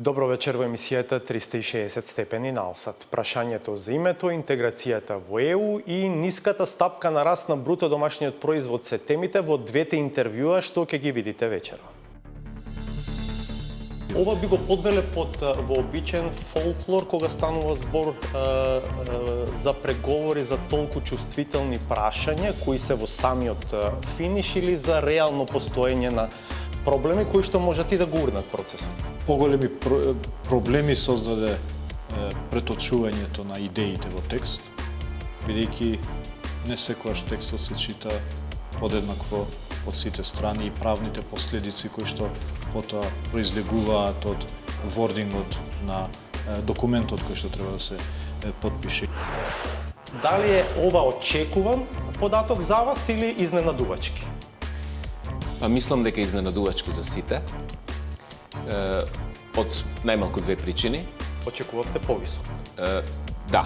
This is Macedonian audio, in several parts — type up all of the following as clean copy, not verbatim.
Добро вечер во емисијата 360 степени налсат. Прашањето за името, интеграцијата во ЕУ и ниската стапка на раст на бруто домашниот производ се темите во двете интервјуа што ќе ги видите вечера. Ова би го подвеле под вообичен фолклор кога станува збор за преговори за толку чувствителни прашања кои се во самиот финиш или за реално постоење на проблеми кои што можат и да го урнат процесот. Поголеми проблеми создаде преточувањето на идеите во текст, бидејќи не секогаш текстот се чита подеднакво од сите страни и правните последици кои што потоа произлегуваат од вордингот на документот кој што треба да се потпише. Дали е ова очекуван податок за вас или изненадувачки? Па мислам дека изненадувачки за сите, од најмалку две причини. Очекувавте повисок? Да,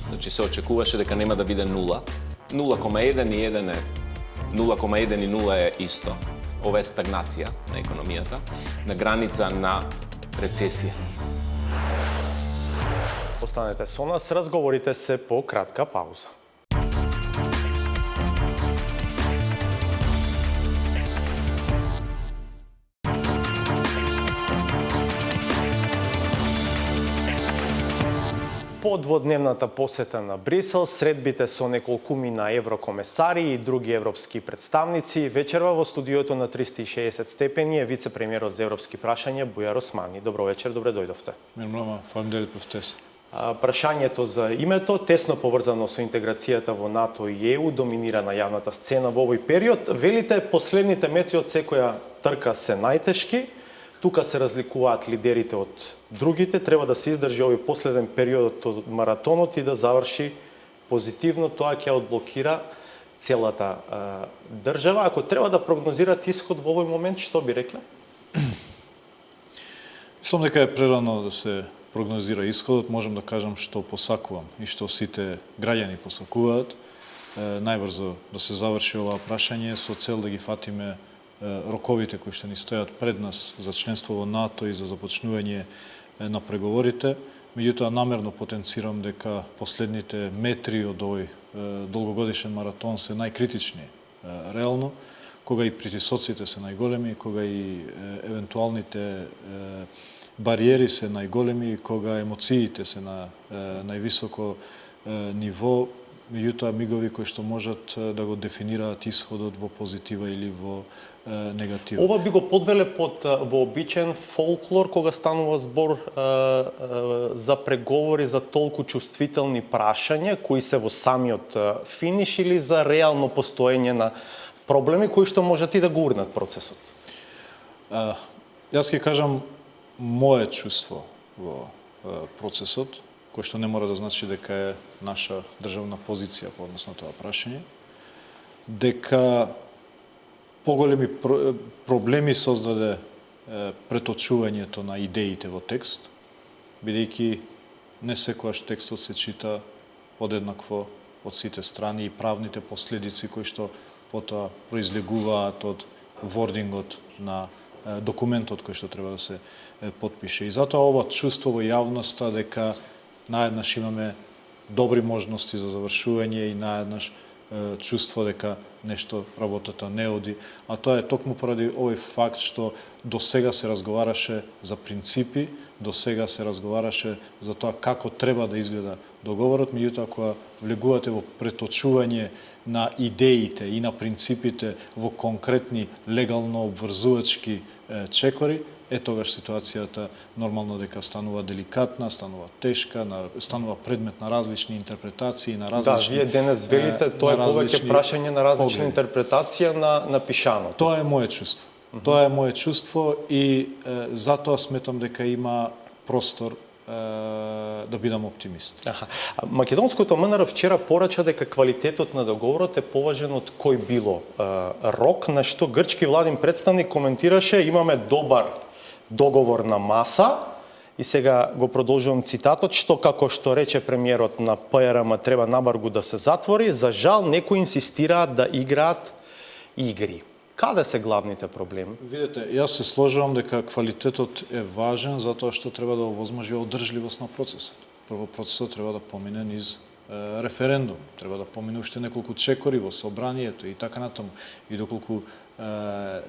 значи се очекуваше дека нема да биде 0. 0,1 и 1 е 0,1 и 0 е исто. Ова е стагнација на економијата, на граница на рецесија. Останете со нас, разговорите се по кратка пауза. По дводневната посета на Брисел, средбите со неколкумина еврокомесари и други европски представници, вечерва во студиото на 360 степени е вице-премиерот за европски прашања Бујар Османи. Добро вечер, добре дојдовте. Мирно, фалемдерит повтес. Прашањето за името, тесно поврзано со интеграцијата во НАТО и ЕУ, доминира на јавната сцена во овој период. Велите, последните метри од секоја трка се најтешки. Тука се разликуваат лидерите од другите, треба да се издржи овој последен период од маратонот и да заврши позитивно, тоа ќе одблокира целата држава. Ако треба да прогнозирате исход во овој момент, што би рекле? Мислам дека е прерано да се прогнозира исходот, можам да кажам што посакувам и што сите граѓани посакуваат. Најбрзо да се заврши ова прашање со цел да ги фатиме роковите кои што ни стојат пред нас за членство во НАТО и за започнување на преговорите. Меѓутоа, намерно потенцирам дека последните метри од овој долгогодишен маратон се најкритични. Реално, кога и притисоците се најголеми, кога и евентуалните бариери се најголеми, кога емоциите се на највисоко ниво, меѓутоа мигови кои што можат да го дефинираат исходот во позитива или во негатива. Ова би го подвеле под вообичен фолклор кога станува збор за преговори за толку чувствителни прашања кои се во самиот финиш или за реално постоење на проблеми кои што можат и да го урнат процесот? Јас ќе кажам мое чувство во процесот, кој што не мора да значи дека е наша државна позиција по однос на тоа прашање, дека поголеми проблеми создаде преточувањето на идеите во текст, бидејќи не секогаш текстот се чита подеднакво од сите страни и правните последици кои што потоа произлегуваат од вордингот на документот кој што треба да се потпише. И затоа ова чувство во јавноста дека наеднаш имаме добри можности за завршување и наеднаш чувство дека нешто работата не оди, а тоа е токму поради овој факт што до сега се разговараше за принципи, до сега се разговараше за тоа како треба да изгледа договорот, меѓутоа кога влегувате во преточување на идеите и на принципите во конкретни легално обврзувачки чекори, тогаш ситуацијата нормално дека станува деликатна, станува тешка, станува предмет на различни интерпретации, на различни... Да, вие денес велите, тоа е повеќе прашање на различна интерпретација на пишаното. Тоа е мое чувство. Тоа е мое чувство и затоа сметам дека има простор да бидам оптимист. Македонското МНР вчера порача дека квалитетот на договорот е поважен од кој било рок, на што грчки владин представник коментираше: имаме добар договор на маса, и сега го продолжувам цитатот, што како што рече премиерот на ПРМ треба набаргу да се затвори, за жал некои инсистираат да играат игри. Каде се главните проблеми? Видете, јас се сложувам дека квалитетот е важен затоа што треба да овозможи одржливост на процесот. Прво, процесот треба да помине низ референдум, треба да помине уште неколку чекори во собранието и така натаму. И доколку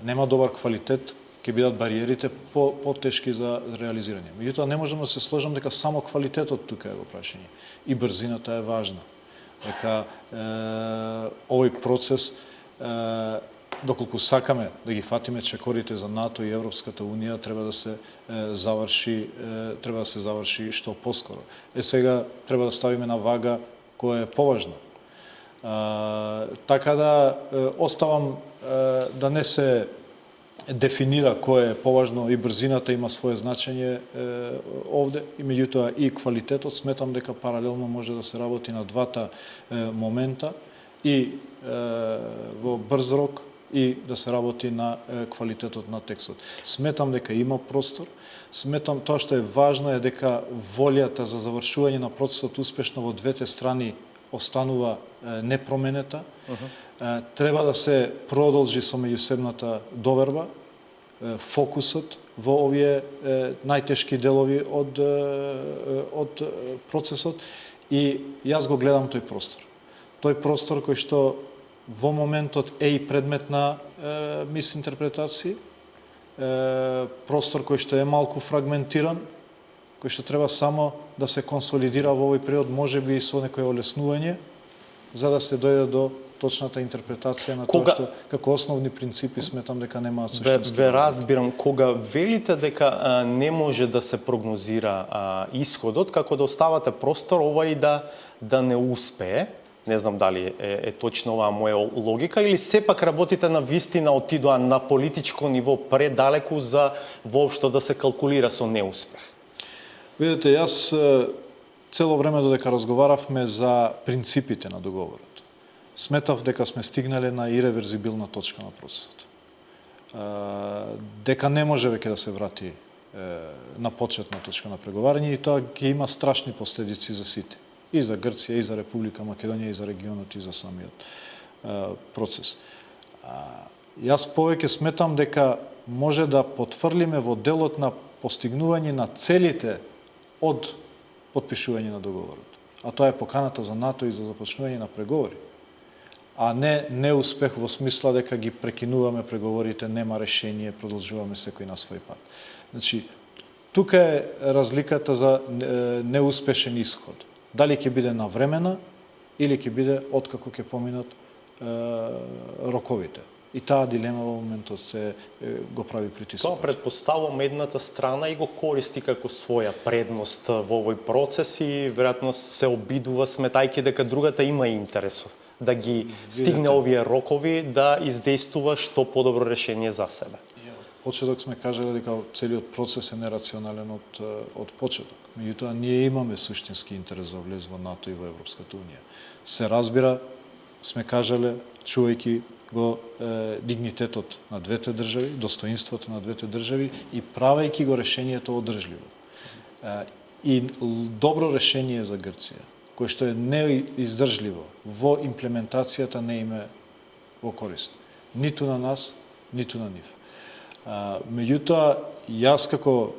нема добар квалитет, ќе бидат бариерите потешки за реализирање. Меѓутоа, не можам да се сложам дека само квалитетот тука е во прашање. И брзината е важна. Дека овој процес, доколку сакаме да ги фатиме чекорите за НАТО и Европската Унија, треба да се заврши што поскоро. Сега треба да ставиме на вага која е поважно. Така да оставам да не се дефинира кој е поважно, и брзината има свое значење овде, и меѓутоа и квалитетот. Сметам дека паралелно може да се работи на двата момента, и во брз рок, и да се работи на квалитетот на текстот. Сметам дека има простор. Сметам тоа што е важно е дека волјата за завршување на процесот успешно во двете страни останува непроменета. Треба да се продолжи со меѓусебната доверба, фокусот во овие најтешки делови од процесот, и јас го гледам тој простор. Тој простор кој што во моментот е и предмет на мисинтерпретации, простор кој што е малку фрагментиран, кој што треба само да се консолидира во овој период, можеби и со некој олеснување, за да се дојде до точната интерпретација на тоа што како основни принципи сметам дека немаат суштински. Ве разбирам, кога велите дека не може да се прогнозира исходот, како да оставате простор овај да не успее. Не знам дали е точно оваа моја логика, или сепак работите на вистина отидоа на политичко ниво предалеку за воопшто да се калкулира со неуспех? Видете, јас цело време додека разговаравме за принципите на договорот, сметав дека сме стигнале на иреверзибилна точка на процесот. Дека не може веќе да се врати на почетна точка на преговарање, и тоа ќе има страшни последици за сите. И за Грција, и за Република Македонија, и за регионот, и за самиот процес. Јас повеќе сметам дека може да потврлиме во делот на постигнување на целите од потпишување на договорот. А тоа е поканата за НАТО и за започнување на преговори. А не неуспех во смисла дека ги прекинуваме преговорите, нема решение, продолжуваме секој на свој пат. Значи, тука е разликата за неуспешен исход. Дали ќе биде навремена или ќе биде откако ќе поминат роковите. И таа дилема во моментот го прави притисок. Тоа предпоставувам едната страна и го користи како своја предност во овој процес, и веројатно се обидува сметајќи дека другата има интерес да ги стигне овие рокови, да издействува што подобро решение за себе. Почеток сме кажале дека целиот процес е нерационален од почеток. Меѓутоа, ние имаме суштински интерес за влез во НАТО и во Европската Унија. Се разбира, сме кажале, чувајќи го дигнитетот на двете држави, достоинството на двете држави, и правејќи го решението одржливо. И добро решение за Грција, кое што е неиздржливо во имплементацијата, не име во корист. Ниту на нас, ниту на нив. Меѓутоа, јас како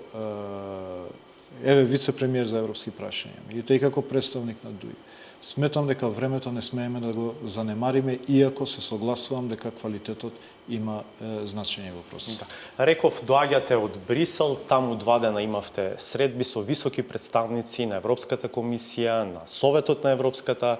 вице-премиер за европски прашања, меѓутоа и како представник на ДУИ, сметам дека времето не смееме да го занемариме, иако се согласувам дека квалитетот има значење во процесот. Реков, доаѓате од Брисел, таму 2 дена имавте средби со високи представници на Европската комисија, на Советот на Европската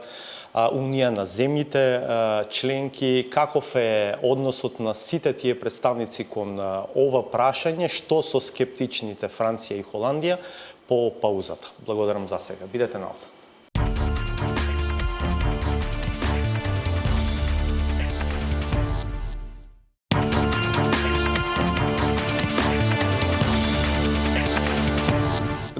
Унија, на земјите членки. Каков е односот на сите тие представници кон ова прашање, што со скептичните Франција и Холандија по паузата? Благодарам за сега. Бидете назад.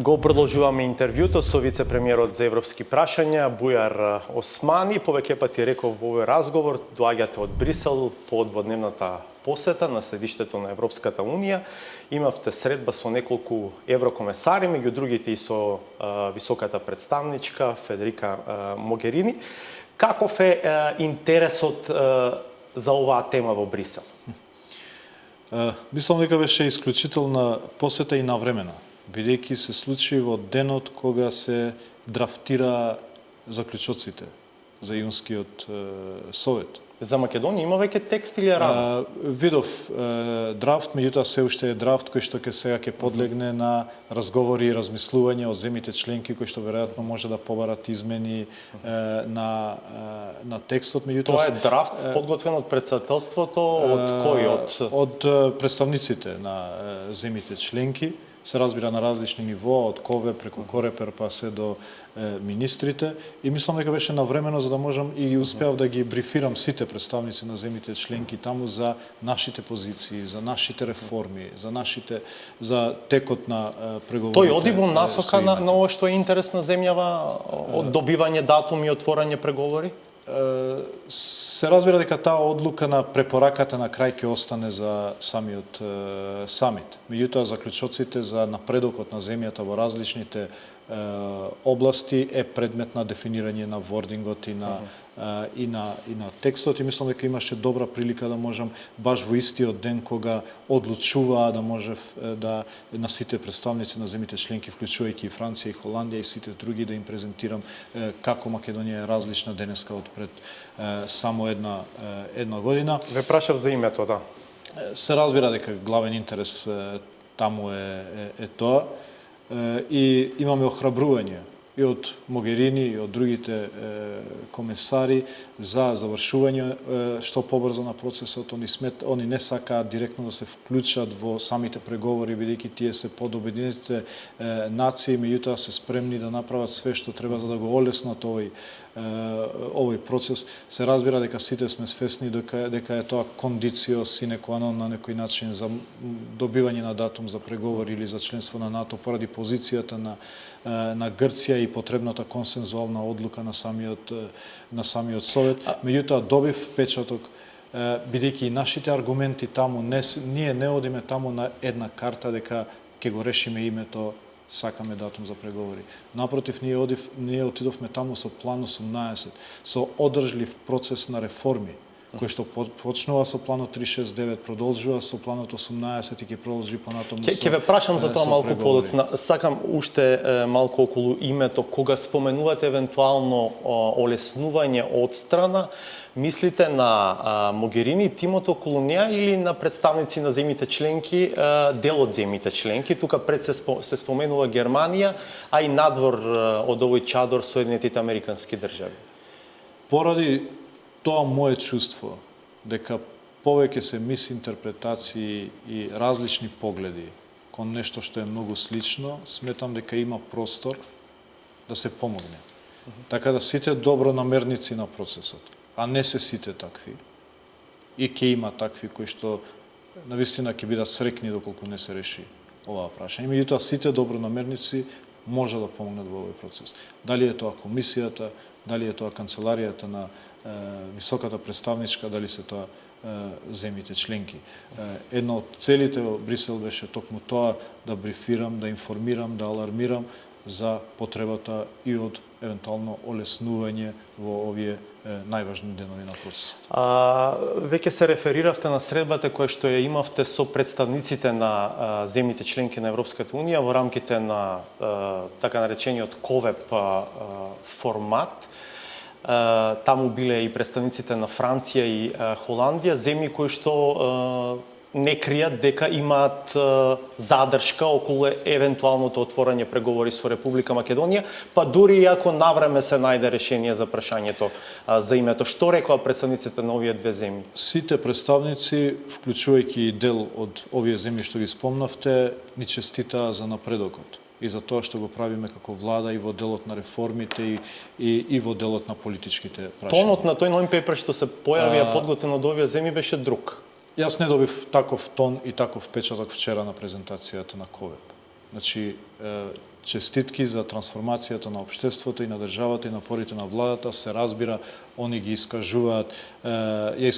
Го продолжуваме интервјуто со вице-премиерот за европски прашања Бујар Османи. Повеќе пати реков во овој разговор, доаѓате од Брисел по дводневната посета на седиштето на Европската Унија. Имавте средба со неколку еврокомесари, меѓу другите и со високата представничка Федерика Могерини. Каков е интересот за оваа тема во Брисел? Мислам дека беше исклучителна посета и навремена, бидејќи се случи во денот кога се драфтира заклучоците за Јунскиот совет. За Македонија има веќе текст или е рано? Видов драфт, меѓутоа се уште е драфт кој што сега ќе подлегне на разговори и размислување од земите членки кои што веројатно може да побарат измени на текстот. Тоа е драфт подготвен од председателството од кој? Од представниците на земите членки. Се разбира на различни нивоа, од КОВЕ преку Корепер па се до министрите, и мислам дека беше навремено за да можам и успеав да ги брифирам сите представници на земите членки таму за нашите позиции, за нашите реформи, за текот на преговорите. Тој оди во насока на ова што е интерес на земјава, од добивање датуми и отворање преговори? Се разбира дека таа одлука на препораката на крај ќе остане за самиот самит. Меѓутоа, заклучоците за напредокот на земјата во различните области е предмет на дефинирање на вордингот и на текстот, и мислам дека имаше добра прилика да можам баш во истиот ден кога одлучуваа да можев да на сите представници на земите членки, вклучувајќи и Франција и Холандија и сите други, да им презентирам како Македонија е различна денеска од пред само една година. Ве прашав за името, да. Се разбира дека главен интерес таму е тоа. И имаме охрабрување и од Могерини и од другите комесари за завршување што побрзо на процесот. Они не сакаат директно да се вклучат во самите преговори, бидејќи тие се под Обединетите нации, меѓутоа се спремни да направат све што треба за да го олеснат овој процес. Се разбира дека сите сме свесни дека е тоа кондицио sine qua non на некој начин за добивање на датум за преговори или за членство на НАТО поради позицијата на Грција и потребната консензуална одлука на самиот совет. Меѓутоа добив печаток, бидејќи и нашите аргументи таму ние не одиме таму на една карта дека ќе го решиме името, сакаме датум за преговори. Напротив, ние отидовме таму со план 18, со одржлив процес на реформи, кој што почнува со планот 369, продолжува со планот 18 и ќе продолжи понатаму. Ќе ве прашам за тоа малку подоцна. Сакам уште малку околу името. Кога споменувате евентуално олеснување од страна, мислите на Могерини, тимото околу неа или на представници на земите членки, дел од земите членки? Тука пред се споменува Германија, а и надвор од овој чадор Соединетите Американски држави. Поради тоа мое чувство дека повеќе се мисинтерпретации и различни погледи кон нешто што е многу слично, сметам дека има простор да се помогне. Така да сите добронамерници на процесот, а не се сите такви, и ќе има такви кои што навистина ќе бидат срекни доколку не се реши оваа прашање. Меѓутоа сите добронамерници може да помогнат во овој процес. Дали е тоа комисијата, дали е тоа канцеларијата на високата представничка, дали се тоа земите членки. Една од целите во Брисел беше токму тоа да брифирам, да информирам, да алармирам за потребата и од евентуално олеснување во овие најважни денови на процесот. Веќе се рефериравте на средбата која што ја имавте со представниците на земјите членки на Европската Унија во рамките на така наречениот КОВЕП формат. Таму биле и представниците на Франција и Холандија, земји кои што не кријат дека имаат задршка околу евентуалното отворање преговори со Република Македонија, па дури и ако навреме се најде решение за прашањето за името. Што рекоа представниците на овие две земји? Сите представници, вклучувајќи и дел од овие земји што ги спомнавте, ни честитаа за напредокот и за тоа што го правиме како влада и во делот на реформите и во делот на политичките прашања. Тонот на тој non-paper што се појави подготвен од овие земји беше друг. Јас не добив таков тон и таков печаток вчера на презентацијата на КОВЕП. Значи, честитки за трансформацијата на општеството и на државата и напорите на владата, се разбира, они ги искажуваат,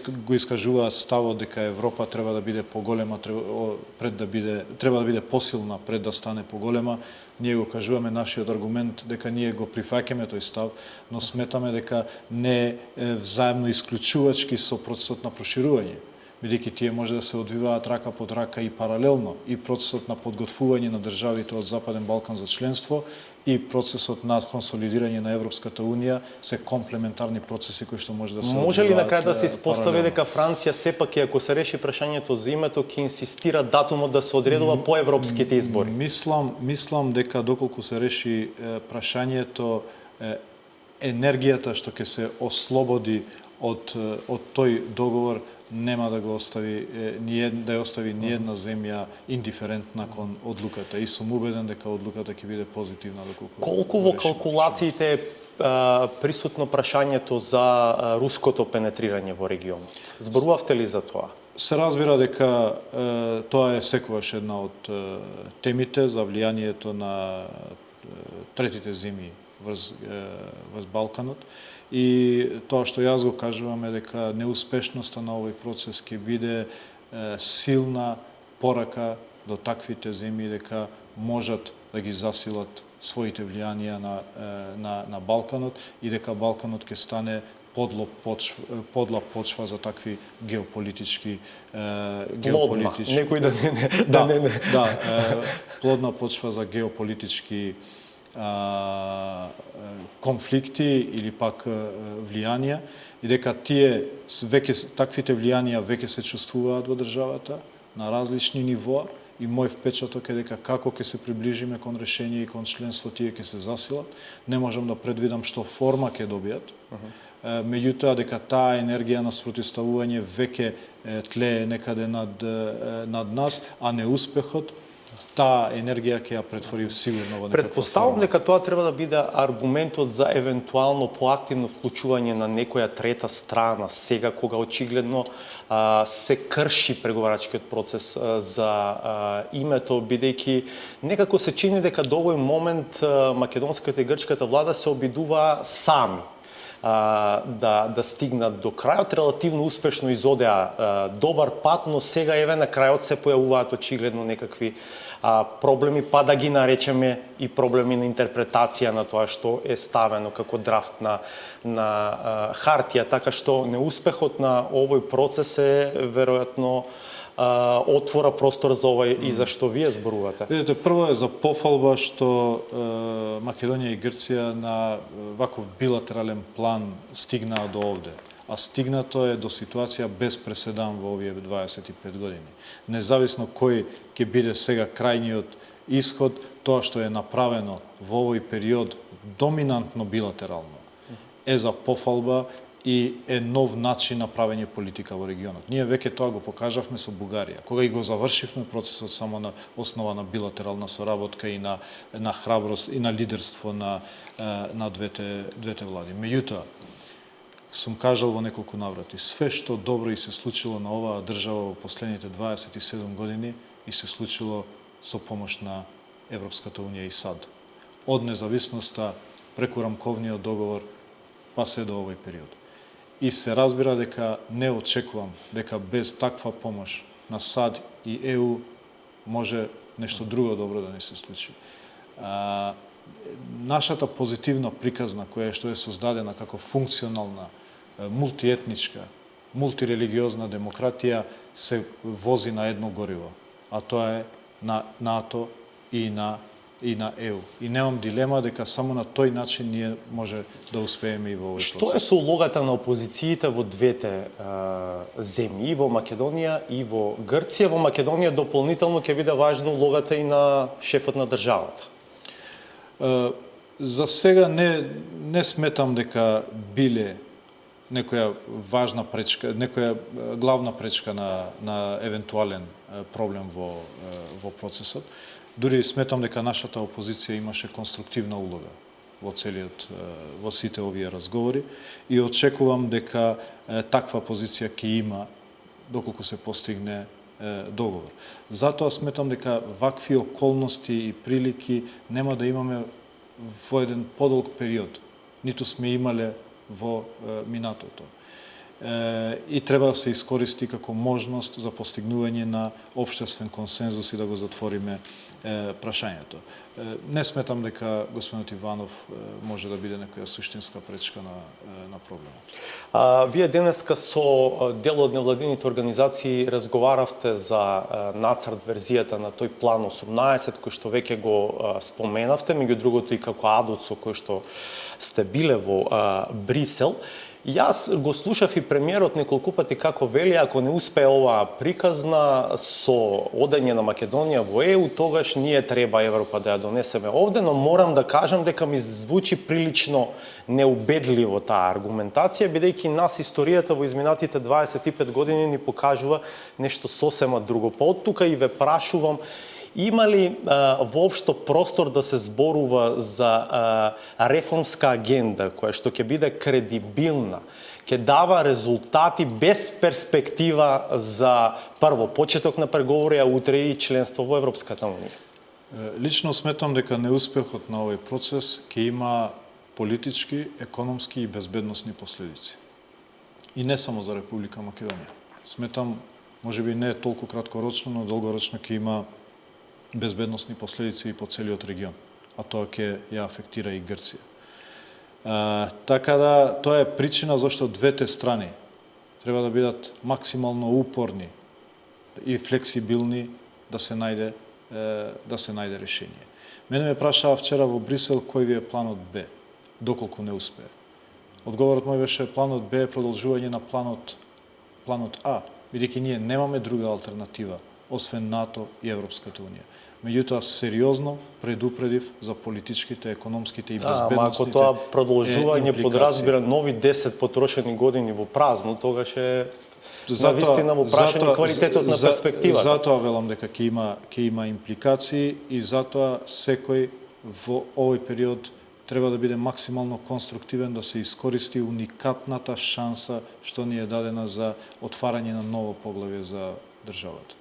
го искажуваат ставот дека Европа треба да биде поголема, треба да биде посилна пред да стане поголема. Ние го кажуваме нашиот аргумент дека ние го прифаќаме тој став, но сметаме дека не е взаемно исклучувачки со процесот на проширување. бидејќи тие може да се одвиваат рака под рака и паралелно, и процесот на подготвување на државите од Западен Балкан за членство и процесот на консолидирање на Европската Унија се комплементарни процеси кои што може да се Може ли на крај да се одвиваат испостави паралелно. дека Франција сепак и ако се реши прашањето за името ќе инсистира датумот да се одредува по европските избори? Мислам дека доколку се реши прашањето, енергијата што ќе се ослободи од тој договор нема да го остави да ја остави ни една земја индиферентна кон одлуката, и сум убеден дека одлуката ќе биде позитивна доколку. Колку во калкулациите е присутно прашањето за руското пенетрирање во регионот? Зборувавте ли за тоа? Се разбира дека тоа е секогаш една од темите за влијанието на третите земји врз Балканот. И тоа што јас го кажувам е дека неуспешноста на овој процес ќе биде силна порака до таквите земји дека можат да ги засилат своите влијанија на Балканот и дека Балканот ќе стане подла почва за такви геополитички некој плодна почва за геополитички конфликти или пак влијанија, и дека таквите влијанија веќе се чувствуваат во државата на различни нивоа, и мој впечаток е дека како ќе се приближиме кон решение и кон членство, тие ќе се засилат. Не можам да предвидам што форма ќе добијат. Меѓутоа дека таа енергија на спротивставување веќе тлее некаде над нас, а неуспехот таа енергија ќе ја претвори сигурно во некаква Предпоставам форма. дека тоа треба да биде аргументот за евентуално поактивно вклучување на некоја трета страна сега кога очигледно се крши преговарачкиот процес за името, бидејќи некако се чини дека до овој момент македонската и грчката влада се обидува сами да стигнат до крајот. Релативно успешно изодеа добар пат, но сега еве на крајот се појавуваат очигледно некакви проблеми, па да ги наречеме и проблеми на интерпретација на тоа што е ставено како драфт на хартија, така што неуспехот на овој процес е веројатно отвора простор за ова и за што вие зборувате. Видите, прво е за пофалба што Македонија и Грција на ваков билатерален план стигнаа до овде. А стигнато е до ситуација без преседан во овие 25 години. Независно кој ќе биде сега крајниот исход, тоа што е направено во овој период доминантно билатерално е за пофалба и е нов начин на правење политика во регионот. Ние веќе тоа го покажавме со Бугарија, кога и го завршивме процесот само на основа на билатерална соработка и на храброст и на лидерство на двете влади. Меѓутоа, сум кажал во неколку наврати, све што добро и се случило на оваа држава во последните 27 години и се случило со помош на Европската Унија и САД. Од независноста, преку рамковниот договор, па се до овој период. И се разбира дека не очекувам дека без таква помош на САД и ЕУ може нешто друго добро да не се случи. Нашата позитивна приказна, која што е создадена како функционална, мултиетничка, мултирелигиозна демократија, се вози на едно гориво, а тоа е на НАТО и на ЕУ. И немам дилема дека само на тој начин ние може да успееме и во овој процес. Што е со улогата на опозициите во двете земји, во Македонија и во Грција? Во Македонија дополнително ќе биде важна улогата и на шефот на државата. За сега не сметам дека биле некоја важна пречка, некоја главна пречка на евентуален проблем во процесот. Дури сметам дека нашата опозиција имаше конструктивна улога во сите овие разговори и очекувам дека таква позиција ќе има доколку се постигне договор. Затоа сметам дека вакви околности и прилики нема да имаме во еден подолг период, ниту сме имале во минатото. И треба да се искористи како можност за постигнување на општествен консензус и да го затвориме прашањето. Не сметам дека господинот Иванов може да биде некоја суштинска пречка на проблемот. Вие денеска со дел од невладините организации разговаравте за нацрт верзијата на тој план 18 кој што веќе го споменавте, меѓу другото и како адут со кој што сте биле во Брисел. Јас го слушав и премиерот неколку пати како вели, ако не успее оваа приказна со одење на Македонија во ЕУ, тогаш ние треба Европа да ја донесеме овде, но морам да кажам дека ми звучи прилично неубедливо таа аргументација, бидејќи нас историјата во изминатите 25 години ни покажува нешто сосема друго. Па од тука и ве прашувам, има ли воопшто простор да се зборува за реформска агенда која што ќе биде кредибилна, ќе дава резултати без перспектива за прво почеток на преговори, а утре и членство во Европската унија? Лично сметам дека неуспехот на овој процес ќе има политички, економски и безбедносни последици. И не само за Република Македонија. Сметам, можеби не толку краткорочно, но долгорочно ќе има безбедносни последици и по целиот регион, а тоа ќе ја афектира и Грција. Така да, тоа е причина зашто двете страни треба да бидат максимално упорни и флексибилни да се најде решение. Мене ме прашаа вчера во Брисел кој ви е планот Б, доколку не успее. Одговорот мој беше планот Б е продолжување на планот А, бидејќи ние немаме друга алтернатива освен НАТО и Европската унија. Меѓутоа, сериозно предупредив за политичките, економските и безбедносните ама ако тоа продолжување подразбира нови 10 потрошени години во празно, тогаш е навистина во прашање квалитетот на перспективата. Затоа велам дека ќе има импликации и затоа секој во овој период треба да биде максимално конструктивен, да се искористи уникатната шанса што ни е дадена за отварање на ново поглавје за државата.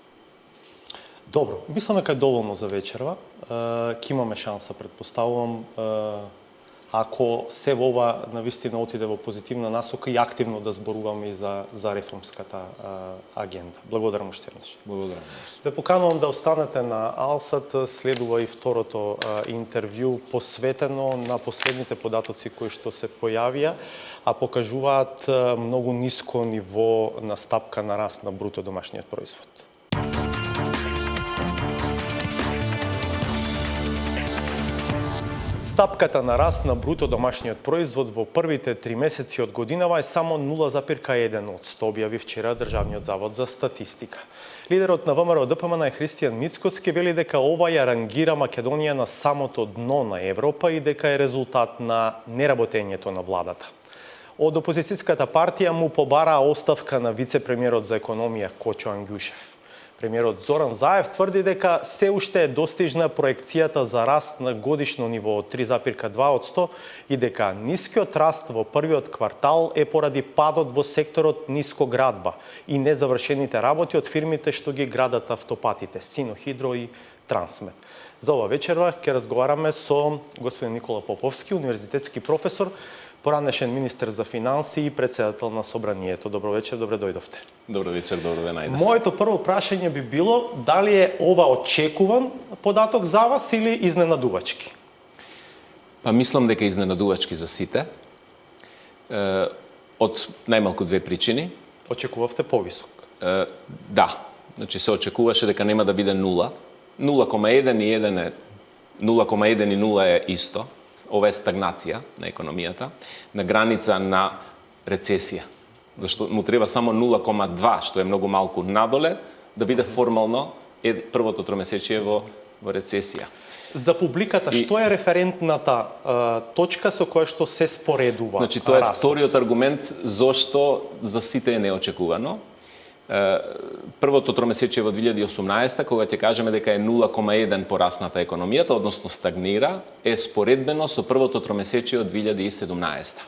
Добро, мислам дека е доволно за вечерва. Ќе имаме шанса, предпоставувам, ако се во ова навистина отиде во позитивна насока и активно да зборуваме и за реформската агенда. Благодарам уште еднаш. Благодарам. Ве поканувам да останете на Алсат, следува и второто интервју посветено на последните податоци кои што се појавија, а покажуваат многу ниско ниво на стапка на раст на бруто домашниот производ. Стапката на раст на бруто домашниот производ во првите 3 месеци од годинава е само 0,1%, објави вчера Државниот завод за статистика. Лидерот на ВМРО ДПМН Христијан Мицкоски вели дека ова ја рангира Македонија на самото дно на Европа и дека е резултат на неработењето на владата. Од опозицијската партија му побараа оставка на вице-премиерот за економија Кочо Ангјушев. Премиерот Зоран Заев тврди дека се уште е достижна проекцијата за раст на годишно ниво од 3,2% и дека нискиот раст во првиот квартал е поради падот во секторот нискоградба и незавршените работи од фирмите што ги градат автопатите Синохидро и Трансмет. За ова вечерва ќе разговараме со господин Никола Поповски, универзитетски професор, поранешен министер за финанси и председател на Собранието. Добро вечер, добре дојдовте. Добро вечер, добро ве најдов. Моето прво прашање би било дали е ова очекуван податок за вас или изненадувачки? Па мислам дека е изненадувачки за сите. Од најмалку две причини. Очекувавте повисок? Да, значи се очекуваше дека нема да биде 0. 0,1 и 1 е 0,1 и 0 е исто. Ова е стагнација на економијата, на граница на рецесија. Зашто му треба само 0,2, што е многу малку надоле, да биде формално првото тромесечие во рецесија. За публиката, што е референтната точка со која што се споредува? Значи, тоа е вториот аргумент зошто за сите е неочекувано. Првото тромесечие во 2018, кога ќе кажеме дека е 0,1 порасната економијата, односно стагнира, е споредбено со првото тромесечие од 2017.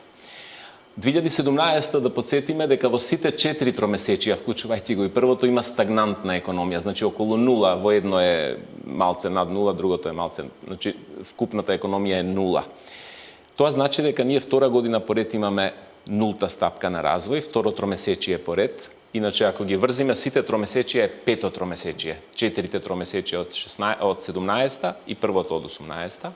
2017, да подсетиме дека во сите 4 тромесечија, вклучувајќи го и првото, има стагнантна економија, значи околу 0, во едно е малце над 0, другото е малце, значи вкупната економија е 0. Тоа значи дека ние втора година поред имаме нулта стапка на развој, второ тромесечие поред, Иначе, ако ги врзиме сите тромесечија е пето тромесечие. 4 тромесечија од 17-та и првото од 18-та.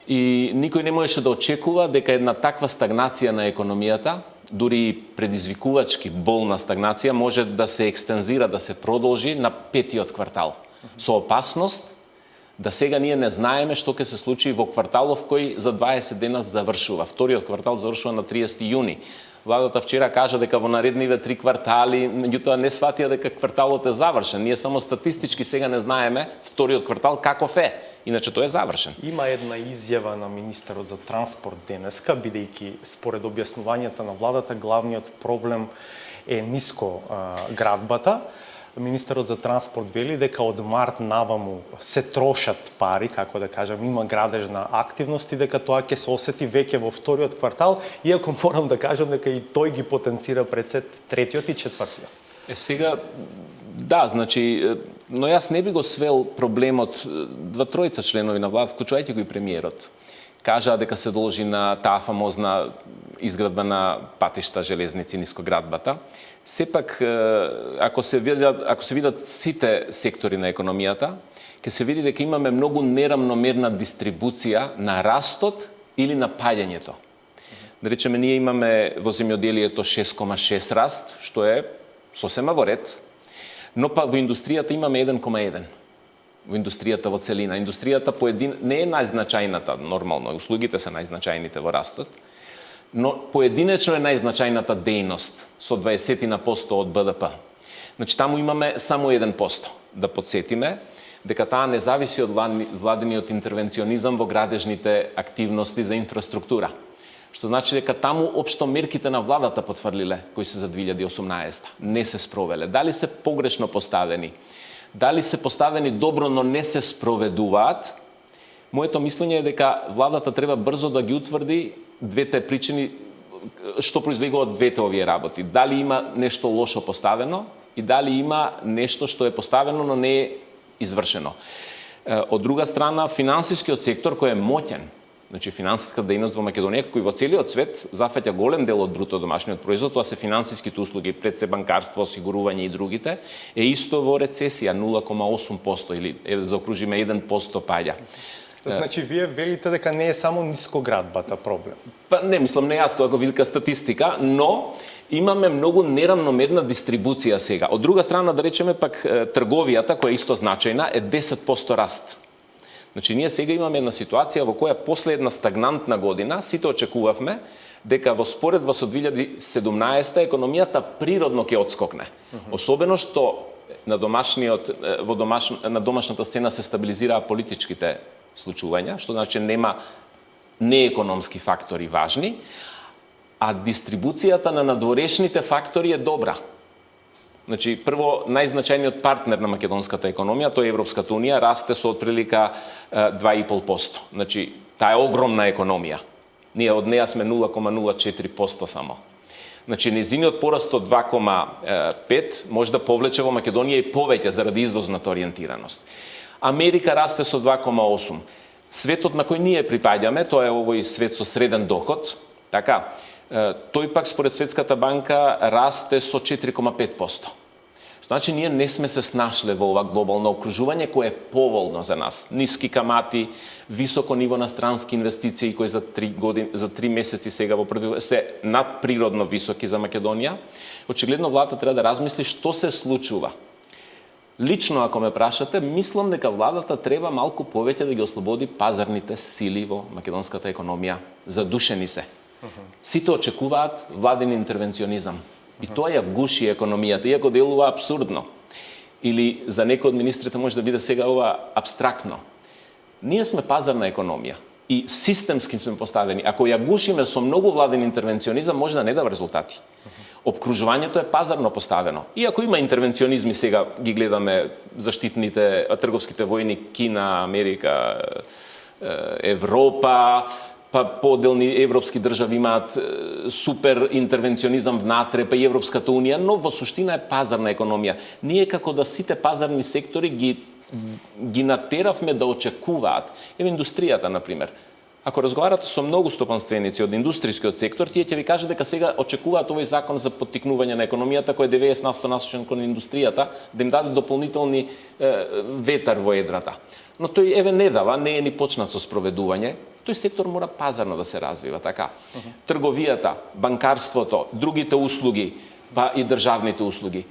И никој не можеше да очекува дека една таква стагнација на економијата, дури и предизвикувачки болна стагнација, може да се екстензира, да се продолжи на петиот квартал. Со опасност да сега ние не знаеме што ќе се случи во кварталов кој за 20 дена завршува. Вториот квартал завршува на 30 јуни. Владата вчера кажа дека во наредниве 3 квартали, меѓутоа не сватија дека кварталот е завршен. Ние само статистички сега не знаеме вториот квартал каков е. Иначе тој е завршен. Има една изјава на министерот за транспорт денеска, бидејќи според објаснувањата на владата главниот проблем е ниско градбата. Министерот за транспорт вели дека од март наваму се трошат пари, како да кажам, има градежна активност и дека тоа ќе се осети веќе во вториот квартал, иако морам да кажам дека и тој ги потенцира пред се третиот и четвртиот. Сега, да, значи, но јас не би го свел проблемот, 2-3 членови на влада, вклучувајќи го и премиерот, кажаа дека се должи на таа фамозна изградба на патишта, железници, нискоградбата. Сепак, ако се видат сите сектори на економијата, ќе се види дека имаме многу неравномерна дистрибуција на растот или на паѓањето. Да речеме, ние имаме во земјоделието 6,6 раст, што е сосема во ред, но па во индустријата имаме 1,1. Во индустријата во целина. Индустријата не е најзначајната, нормално, услугите се најзначајните во растот, но поединечно е најзначајната дејност со 20% од БДП. Значи, таму имаме само 1%. Да подсетиме дека таа не зависи од владиниот интервенционизам во градежните активности за инфраструктура. Што значи дека таму општо мерките на владата потврлиле, кои се за 2018, не се спровеле. Дали се погрешно поставени, дали се поставени добро, но не се спроведуваат, моето мислење е дека владата треба брзо да ги утврди двете причини што произлегуваат двете овие работи. Дали има нешто лошо поставено и дали има нешто што е поставено, но не е извршено. Од друга страна, финансискиот сектор кој е моќен, значи финансиска дејност во Македонија, како и во целиот свет, зафаќа голем дел од бруто домашниот производ, тоа се финансиските услуги, пред се банкарство, осигурување и другите, е исто во рецесија 0,8% или заокружиме 1% паѓа. Значи, вие велите дека не е само нискоградбата проблем. Па не мислам, не јас тоа го видка статистика, но имаме многу неравномерна дистрибуција сега. Од друга страна, да речеме пак трговијата, која е исто значајна, е 10% раст. Значи, ние сега имаме една ситуација во која после една стагнантна година сите очекувавме дека во споредба со 2017 економијата природно ќе отскокне. Особено што на домашната сцена се стабилизираа политичките случувања, што значи нема неекономски фактори важни, а дистрибуцијата на надворешните фактори е добра. Значи, прво, најзначајниот партнер на македонската економија, тој е Европската унија, расте со отприлика 2,5%. Значи, таа е огромна економија. Ние од неја сме 0,04% само. Значи, незиниот пораст од 2,5 може да повлече во Македонија и повеќе заради извозната ориентираност. Америка расте со 2,8. Светот на кој ние припаѓаме, тоа е овој свет со среден доход, така, тој пак според Светската банка расте со 4,5%. Значи, ние не сме се снашле во ова глобално окружување кое е поволно за нас. Ниски камати, високо ниво на странски инвестиции кои за 3 месеци сега се надприродно високи за Македонија. Очигледно владата треба да размисли што се случува. Лично, ако ме прашате, мислам дека владата треба малку повеќе да ги ослободи пазарните сили во македонската економија. Задушени се. Сите очекуваат владин интервенционизам. И тоа ја гуши економијата, иако делува абсурдно. Или за некој од министрите може да биде сега ова абстрактно. Ние сме пазарна економија и системски сме поставени. Ако ја гушиме со многу владин интервенционизам, може да не дава резултати. Обкружувањето е пазарно поставено. Иако има интервенционизми, сега ги гледаме заштитните трговските војни Кина, Америка, Европа, па поделни европски држави имаат супер интервенционизам внатре, па и Европската унија, но во суштина е пазарна економија. Ние како да сите пазарни сектори ги натеравме да очекуваат. Еве индустријата, например. Ако разговарате со многу стопанственици од индустријскиот сектор, тие ќе ви кажат дека сега очекуваат овој закон за поттикнување на економијата кој е 90% насочен кон индустријата, да им даде дополнителни ветар во едрата. Но тој не дава, не е ни почнат со спроведување. Тој сектор мора пазарно да се развива, така. Трговијата, банкарството, другите услуги, па и државните услуги.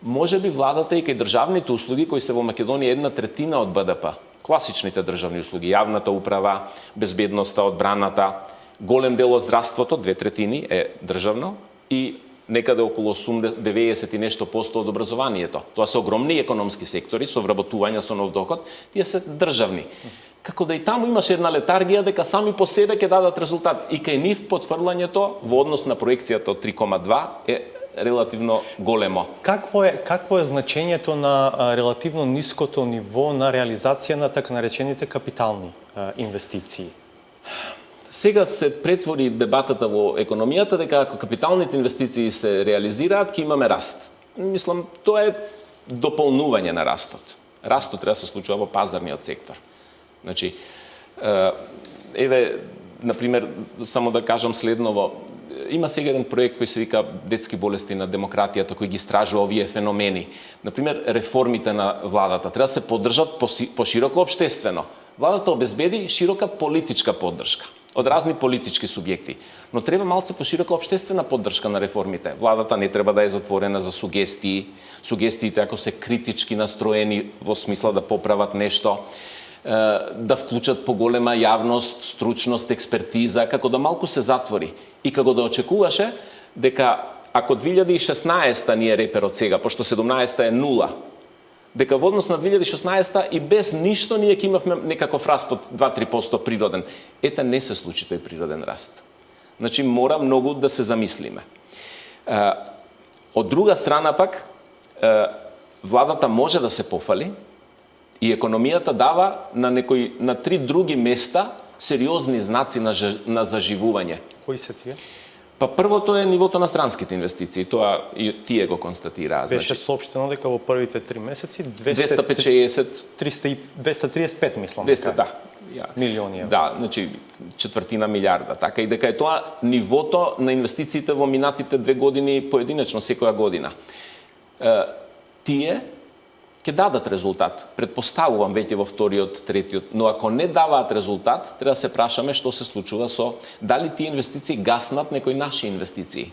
Може би владата и кај државните услуги, кои се во Македонија 1/3 од БДП, класичните државни услуги, јавната управа, безбедноста, одбраната, голем дел од здравството, 2/3 е државно и некаде околу 90 и нешто посто од образованието. Тоа се огромни економски сектори со вработување со нов доход, тие се државни. Како да и таму имаше една летаргија дека сами по себе ќе дадат резултат и кај нив потврдувањето во однос на проекцијата од 3,2 е релативно големо. Какво е значењето на релативно ниското ниво на реализација на така наречените капитални инвестиции? Сега се претвори дебатата во економијата дека ако капиталните инвестиции се реализираат, ќе имаме раст. Мислам, тоа е дополнување на растот. Растот треба да се случува во пазарниот сектор. Значи, например, само да кажам следново, има сега еден проект кој се вика Детски болести на демократијата, кој ги истражува овие феномени. Например, реформите на владата треба да се поддржат пошироко општествено. Владата обезбеди широка политичка поддршка од разни политички субјекти, но треба малце поширока општествена поддршка на реформите. Владата не треба да е затворена за сугестии. Сугестиите ако се критички настроени во смисла да поправат нешто, да вклучат поголема јавност, стручност, експертиза, како да малку се затвори. И како да очекуваше дека ако 2016 ни е реперот сега, пошто 17 е 0, дека во однос на 2016 и без ништо ние ќе имавме некаков раст од 2-3% природен. Ете, не се случи тој природен раст. Значи, мора многу да се замислиме. Од друга страна пак, владата може да се пофали и економијата дава на 3 други места сериозни знаци на заживување. Кои се тие? Па првото е нивото на странските инвестиции, тоа и тие го констатираа. Беше соопштено дека во првите 3 месеци 235 мислам. 200, да. Милиони евра. Да, значи четвртина милиарда, така и дека е тоа нивото на инвестициите во минатите 2 години поединечно секоја година. Тие ќе дадат резултат. Предпоставувам веќе во вториот, третиот, но ако не даваат резултат, треба да се прашаме што се случува со дали тие инвестиции гаснат некои наши инвестиции.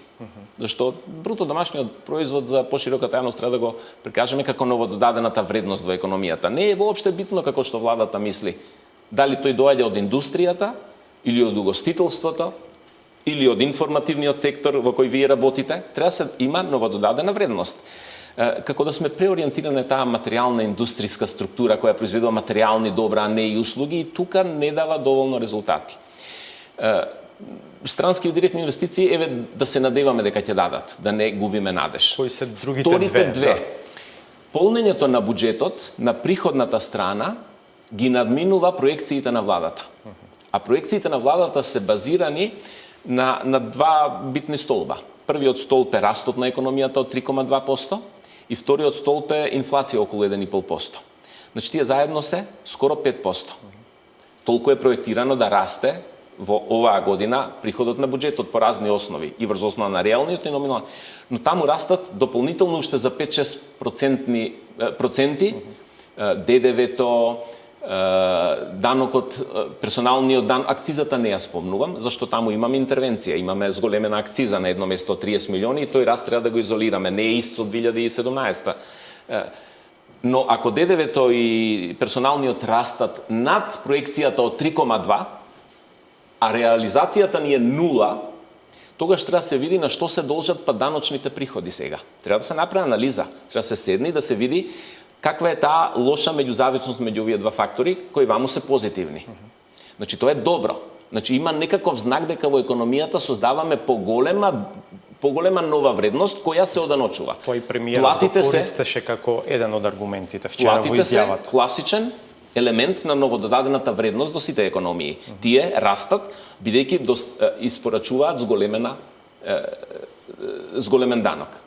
Зашто бруто домашниот производ за пошироката јавност треба да го прикажеме како новододадената вредност во економијата. Не е воопште битно како што владата мисли. Дали тој доаѓа од индустријата или од угостителството или од информативниот сектор во кој вие работите, треба да се има новододадена вредност. Како да сме преориентирани таа материјална индустријска структура која произведува материјални добра, а не и услуги, и тука не дава доволно резултати. Странски директни инвестиции, да се надеваме дека ќе дадат, да не губиме надеж. Кои се другите две? Полнењето на буџетот на приходната страна ги надминува проекциите на владата. А проекциите на владата се базирани на два битни столба. Првиот столб е растот на економијата од 3,2%, и вториот столб е инфлација околу 1,5%. Значи, тие заедно се скоро 5%. Толку е проектирано да расте во оваа година приходот на буџетот по разни основи, и врз основа на реалниот и номиналниот. Но таму растат дополнително уште за 5-6%, ДДВ-то, данокот, персоналниот дан, акцизата не ја спомнувам, зашто таму имаме интервенција, имаме зголемена акциза на едно место 30 милиони и тој раст треба да го изолираме, не е ист од 2017. Но ако ДДВ-то и персоналниот растат над проекцијата од 3,2, а реализацијата ни е 0, тогаш треба да се види на што се должат па даночните приходи сега. Треба да се направи анализа, треба да се седне и да се види каква е таа лоша меѓузависност меѓу овие два фактори, кои ваму се позитивни. Значи, тоа е добро. Значи, има некаков знак дека во економијата создаваме поголема нова вредност која се оданочува. Тоа и премиерот го користеше како еден од аргументите вчера во изјавата. Платите се класичен елемент на новододадената вредност во сите економии. Тие растат бидејќи испорачуваат зголемен данок.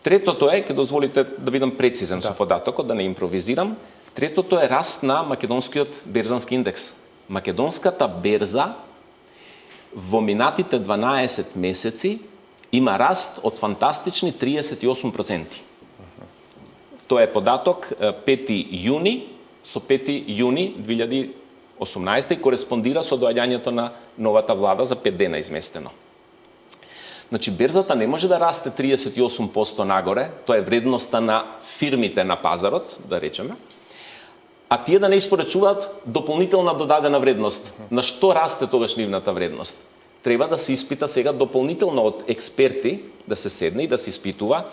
Третото е, ќе дозволите да бидам прецизен со податокот, да не импровизирам, третото е раст на македонскиот берзански индекс. македонската берза во минатите 12 месеци има раст од фантастични 38%. Тоа е податок 5 јуни со 5 јуни 2018 и кореспондира со доаѓањето на новата влада за 5 дена изместено. Значи, берзата не може да расте 38% нагоре, тоа е вредноста на фирмите на пазарот, да речеме, а тие да не испорачуваат дополнителна додадена вредност. На што расте тогаш нивната вредност? Треба да се испита сега дополнително од експерти, да се седне и да се испитува,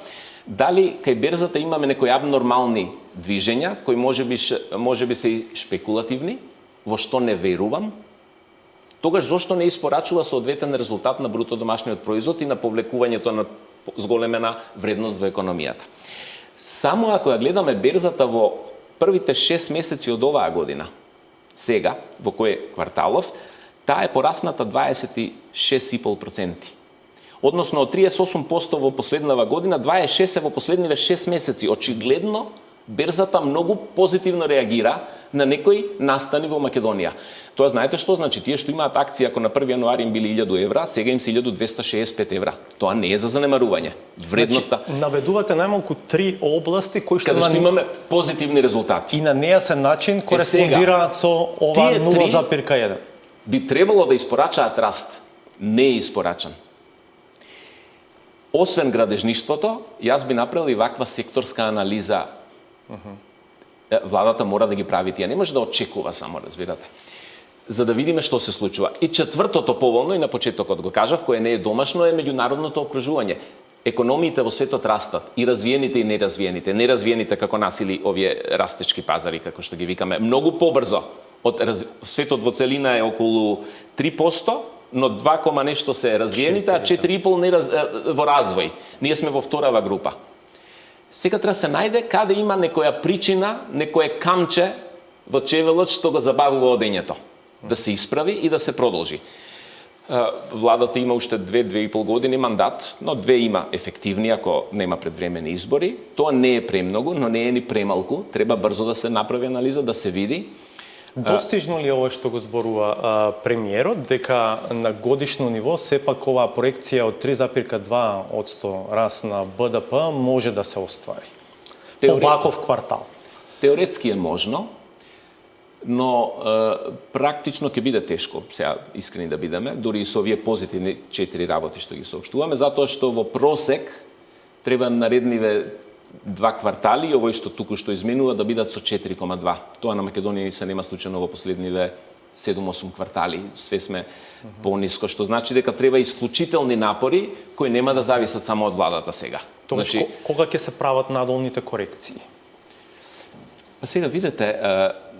дали кај берзата имаме некои абнормални движења, кои може би се и шпекулативни, во што не верувам, тогаш зошто не испорачува соодветен резултат на бруто домашниот производ и на повлекувањето на зголемена вредност во економијата. Само ако ја гледаме берзата во првите 6 месеци од оваа година, сега, во кој кварталов, таа е порасната 26,5%. Односно, од 38% во последнава година, 26% е во последниве 6 месеци. Очигледно, берзата многу позитивно реагира на некои настани во Македонија. Тоа знаете што значи? Тие што имаат акции, ако на 1 јануари им били 1000 евра, сега им се 1265 евра. Тоа не е за занемарување. Вредноста... Значи, наведувате најмалку 3 области кои што, каде што имаме позитивни резултати. И на нејасен начин кореспондира со ова 0,1. Би требало да испорачаат раст. Не е испорачан. Освен градежништвото, јас би направил и ваква секторска анализа. Владата мора да ги прави тие. Не може да очекува само, разбирате. За да видиме што се случува. И четвртото поволно, и на почетокот го кажав, кое не е домашно, е меѓународното окружување. Економиите во светот растат, и развиените и неразвиените. Неразвиените како нас или овие растечки пазари, како што ги викаме, многу побрзо. Светот во целина е околу 3%, но 2, нешто се развиените, а 4,5% во развој. Ние сме во вторава група. Сега треба се најде каде има некоја причина, некое камче во чевелот што го забавува одењето. Да се исправи и да се продолжи. Владата има уште 2,5 години мандат, но 2 има ефективни ако нема предвремени избори. Тоа не е премногу, но не е ни премалку. Треба брзо да се направи анализа, да се види. Достижно ли е ова што го зборува премиерот, дека на годишно ниво сепак оваа проекција од 3,2% раст на БДП може да се оствари? Оваков квартал. Теоретски е можно, но практично ќе биде тешко, сега искрени да бидеме, дури и со овие позитивни 4 работи што ги соопштуваме, затоа што во просек треба наредниве 2 квартали и овој што туку што изменува да бидат со 4,2. Тоа на Македонија се нема случајно во последниве 7-8 квартали. Све сме пониско, што значи дека треба исклучителни напори кои нема да зависат само од владата сега. Тоа значи, кога ќе се прават надолните корекции? Па сега видите,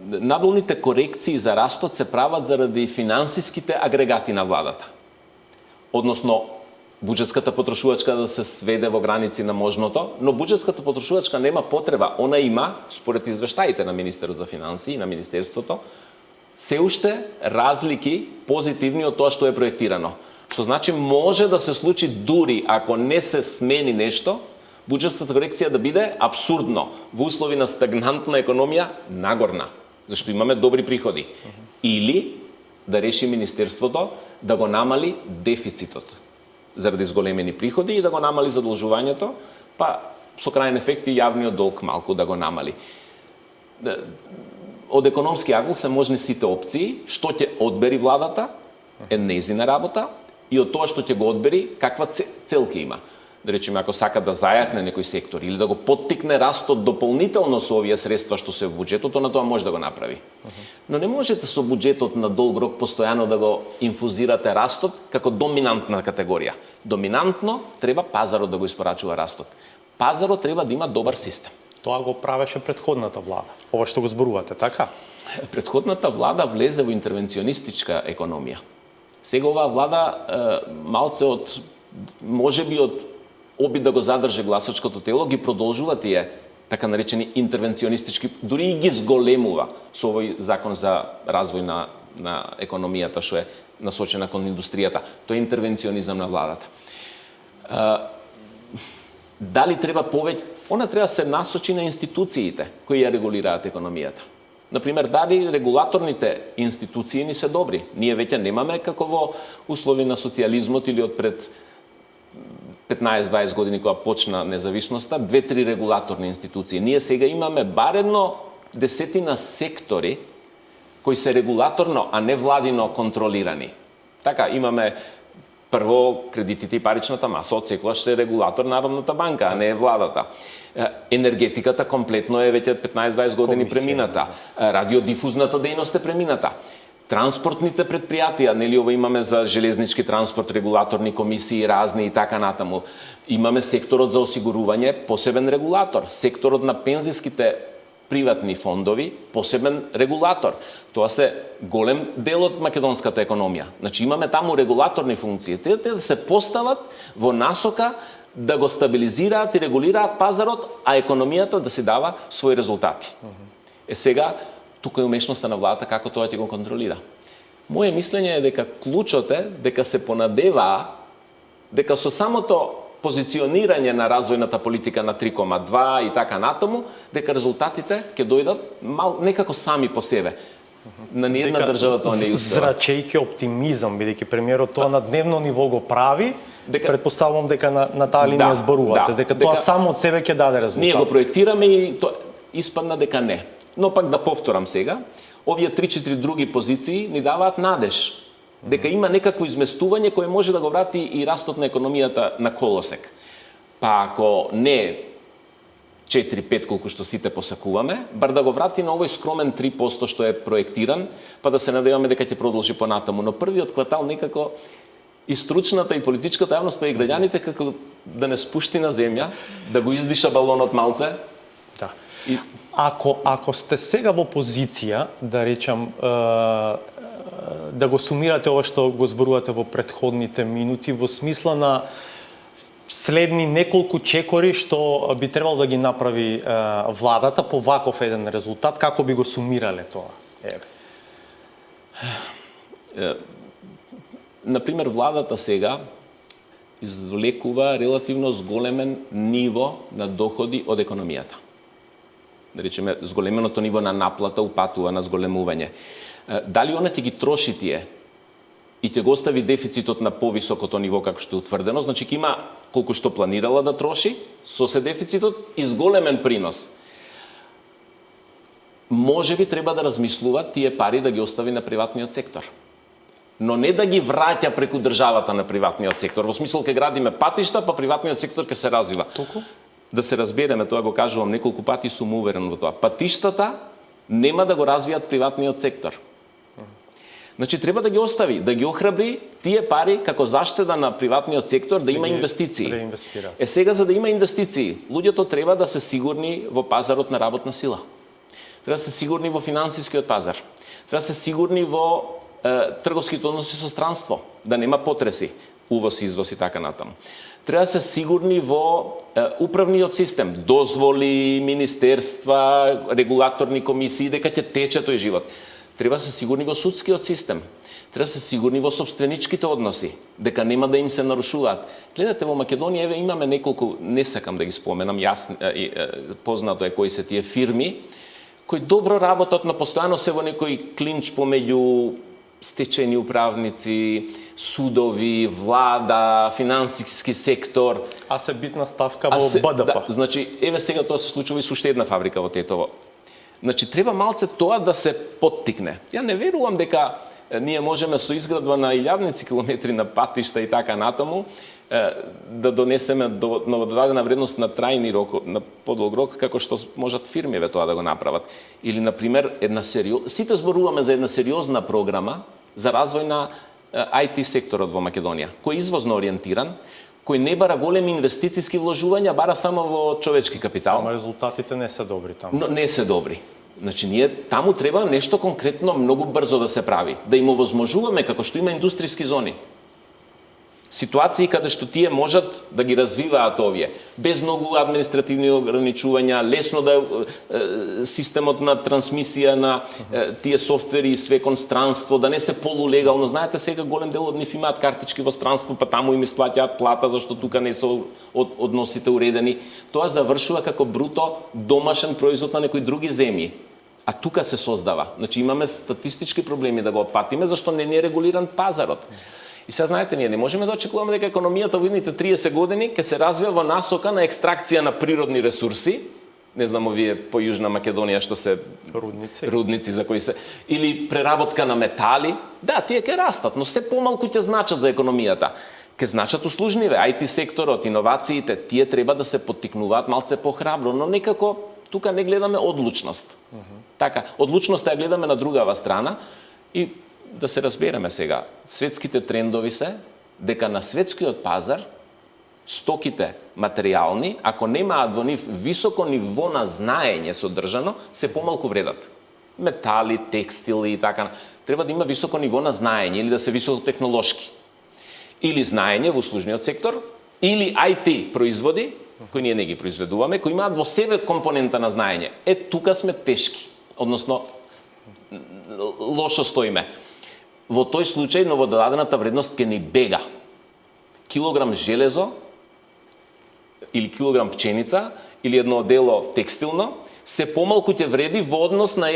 надолните корекции за растот се прават заради финансиските агрегати на владата. Односно, буџетската потрошувачка да се сведе во граници на можното, но буџетската потрошувачка нема потреба. Она има, според извештаите на Министерот за финансии и на Министерството, се уште разлики позитивни од тоа што е проектирано. Што значи може да се случи дури ако не се смени нешто, буџетската корекција да биде абсурдно во услови на стагнантна економија нагорна, зашто имаме добри приходи. Или да реши Министерството да го намали дефицитот заради зголемени приходи и да го намали задолжувањето, па со крајен ефект и јавниот долг малку да го намали. Од економски агл се можни сите опции, што ќе одбери владата е нејзина работа и од тоа што ќе го одбери каква цел ќе има. Да речеме, ако сака да зајакне некој сектор или да го поттикне растот дополнително со овие средства што се во буџетот, на тоа може да го направи. Но не можете со буџетот на долг рок постојано да го инфузирате растот како доминантна категорија. Доминантно треба пазарот да го испорачува растот. Пазарот треба да има добар систем. Тоа го правеше претходната влада. Ова што го зборувате, така? Претходната влада влезе во интервенционистичка економија. Сега оваа влада малце од можеби од обид да го задржи гласачкото тело, ги продолжува тие така наречени интервенционистички, дури и ги зголемува со овој закон за развој на економијата што е насочена кон индустријата. Тоа е интервенционизам на владата. Дали треба повеќе? Она треба да се насочи на институциите кои ја регулираат економијата. Например, дали регулаторните институции ни се добри. Ние веќе немаме како во услови на социјализмот или од пред 15-20 години кога почна независноста, 2-3 регулаторни институции. Ние сега имаме баредно десетина сектори кои се регулаторно, а не владино контролирани. Така, имаме прво кредитите и паричната маса, од секогаш се регулатор Народната банка, а не владата. Енергетиката комплетно е веќе 15-20 години премината. Радиодифузната дејност е премината. Транспортните предпријатија, нели ова имаме за железнички транспорт, регулаторни комисии разни и така натаму. Имаме секторот за осигурување, посебен регулатор. Секторот на пензиските приватни фондови, посебен регулатор. Тоа се голем дел од македонската економија. Значи имаме таму регулаторни функции. Те да се постават во насока да го стабилизираат и регулираат пазарот, а економијата да се дава своји резултати. Сега, тука е умешноста на владата како тоа ќе го контролира. Моje мислење е дека клучот е дека се понадеваа дека со самото позиционирање на развојната политика на 3,2 и така натаму, дека резултатите ќе дојдат некако сами по себе. На ниедна држава тоа не успева. Зрачејќи оптимизам, бидејќи премиерот тоа на дневно ниво го прави, предпоставувам дека на таа линија зборувате, дека тоа само од себе ќе даде резултат. Ние го проектираме и тоа испадна дека не. Но пак да повторам сега, овие 3-4 други позиции ни даваат надеж дека има некакво изместување кое може да го врати и растот на економијата на колосек. Па ако не 4-5 колку што сите посакуваме, бар да го врати на овој скромен 3% што е проектиран, па да се надеваме дека ќе продолжи понатаму. Но првиот квартал некако и стручната и политичката јавност, па и граѓаните како да не спушти на земја, да го издиша балонот малце. Да. Ако сте сега во позиција, да речам, да го сумирате ова што го зборувате во претходните минути, во смисла на следни неколку чекори што би требало да ги направи владата по ваков еден резултат, како би го сумирале тоа? Например, владата сега извлекува релативно зголемен ниво на доходи од економијата. Да речеме, зголеменото ниво на наплата упатува на зголемување. Дали она ќе ги троши тие и ќе го остави дефицитот на повисокото ниво како што е утврдено, значи ќе има колку што планирала да троши, со се дефицитот и зголемен принос. Може би треба да размислува тие пари да ги остави на приватниот сектор. Но не да ги враќа преку државата на приватниот сектор. Во смисол ќе градиме патишта, па приватниот сектор ќе се развива. Толку? Да се разбереме, тоа го кажувам неколку пати, сум уверен во тоа. Патиштата нема да го развијат приватниот сектор. Значи треба да ги остави, да ги охрабри тие пари како заштеда на приватниот сектор да има инвестиции. Да инвестира. Сега за да има инвестиции, луѓето треба да се сигурни во пазарот на работна сила. Треба да се сигурни во финансискиот пазар. Треба да се сигурни во трговските односи со странство, да нема потреси, увоз, извоз и така натаму. Треба да се сигурни во управниот систем, дозволи, министерства, регулаторни комисии, дека ќе тече тој живот. Треба да се сигурни во судскиот систем. Треба да се сигурни во собственичките односи, дека нема да им се нарушуваат. Гледате, во Македонија еве имаме неколку, не сакам да ги споменам, познато е кои се тие фирми, кои добро работат, но постојано се во некој клинч помеѓу стечени управници, судови, влада, финансиски сектор. А се битна ставка во БДП. Да, значи, еве сега тоа се случува и со уште една фабрика во Тетово. Значи, треба малце тоа да се поттикне. Ја не верувам дека ние можеме со изградба на илјадници километри на патишта и така натаму да донесеме до новододадена вредност на трајни рок, на подолг рок, како што можат фирмиве тоа да го направат. Или, например, сите зборуваме за една сериозна програма за развој на IT секторот во Македонија, кој е извозно ориентиран, кој не бара големи инвестициски вложувања, бара само во човечки капитал. Ама резултатите не се добри таму. Но не се добри. Значи, ние таму треба нешто конкретно многу брзо да се прави, да им овозможуваме како што има индустријски зони. Ситуации каде што тие можат да ги развиваат овие, без многу административни ограничувања, лесно да системот на трансмисија на тие софтвери и све кон странство, да не се полулегално. Знаете, сега голем дел од нив имаат картички во странство, па таму им исплаќаат плата, зашто тука не се односите уредени. Тоа завршува како бруто домашен производ на некои други земји. А тука се создава. Значи имаме статистички проблеми да го опфатиме, зашто не е регулиран пазарот. И сега знаете, ние не можеме да очекуваме дека економијата во идните 30 години ќе се развива во насока на екстракција на природни ресурси. Не знам овие по Јужна Македонија што се рудници за кои се, или преработка на метали. Да, тие ќе растат, но се помалку ќе значат за економијата. Ќе значат услужниве, IT секторот, иновациите, тие треба да се поттикнуваат малце похрабро, но некако тука не гледаме одлучност. Така, одлучноста ја гледаме на другава страна и да се разбереме сега. Светските трендови се дека на светскиот пазар стоките материјални, ако немаат во нив високо ниво на знаење содржано, се помалку вредат. Метали, текстили и така. Треба да има високо ниво на знаење или да се високотехнолошки. Или знаење во услужниот сектор, или IT производи, кои ние не ги произведуваме, кои имаат во себе компонента на знаење. Тука сме тешки, односно лошо стоиме. Во тој случај новододадената вредност ќе ни бега. Килограм железо или килограм пченица или едно дело текстилно се помалку ќе вреди во однос на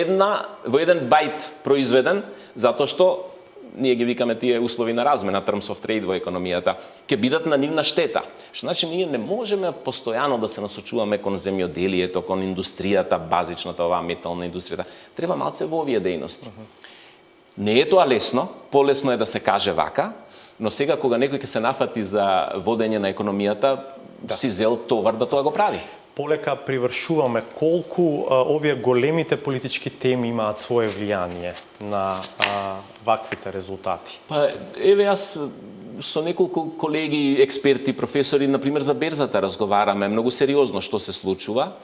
во еден бајт произведен, затоа што ние ги викаме тие услови на размена, terms of trade во економијата, ќе бидат на нивна штета. Што значи ние не можеме постојано да се насочуваме кон земјоделието, кон индустријата, базичната оваа метална индустријата. Треба малце во овие дејности. Не е тоа лесно, полесно е да се каже вака, но сега кога некој ќе се нафати за водење на економијата, си зел товар да тоа го прави. Полека привршуваме колку овие големите политички теми имаат свое влијание на ваквите резултати. Па еве јас со неколку колеги, експерти, професори, например за берзата разговараме многу сериозно што се случува.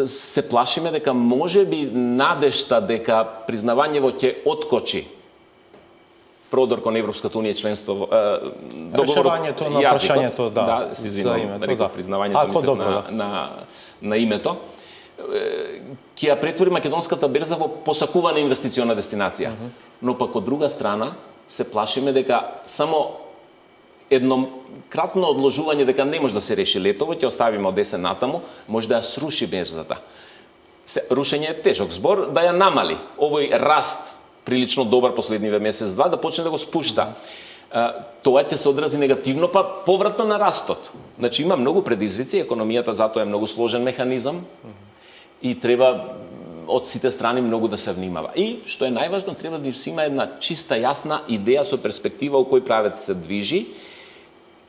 Се плашиме дека можеби надежта дека признавањево ќе откочи продор кон Европската унија, членство, решавањето на прашањето, да, се извинувам, признавањето мислам на името, ќе ја претвори македонската берза во посакувана инвестициона дестинација. Но пак од друга страна се плашиме дека само еднократно одложување дека не може да се реши летово, ќе оставиме од десен натаму, може да ја сруши берзата. Рушење е тежок збор, да ја намали. Овој раст прилично добар последниве месец-два, да почне да го спушта. Тоа ќе се одрази негативно, па повратно на растот. Значи има многу предизвици, економијата затоа е многу сложен механизам и треба од сите страни многу да се внимава. И, што е најважно, треба да се има една чиста, јасна идеја со перспектива у кој правец се движи,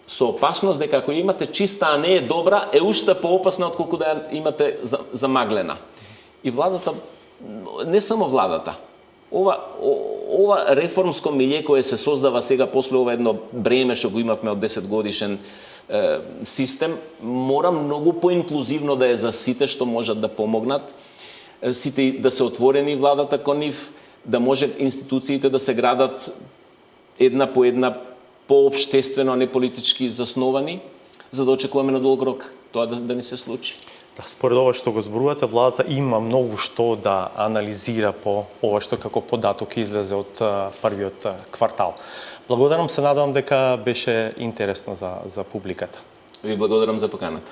со опасност дека ако имате чиста, а не е добра, е уште поопасна отколку да ја имате замаглена. И владата, не само владата, ова реформско милје кое се создава сега после ова едно бреме што го имавме од 10 годишен систем, мора многу поинклузивно да е за сите што можат да помогнат, сите да се отворени владата кон нив, да може институциите да се градат една по една пообштествено, а не политички засновани, за да очекуваме на долг рок тоа да не се случи. Да, според ова што го зборувате, владата има многу што да анализира по ова што како податок излезе од првиот квартал. Благодарам, се надевам дека беше интересно за публиката. Ви благодарам за поканата.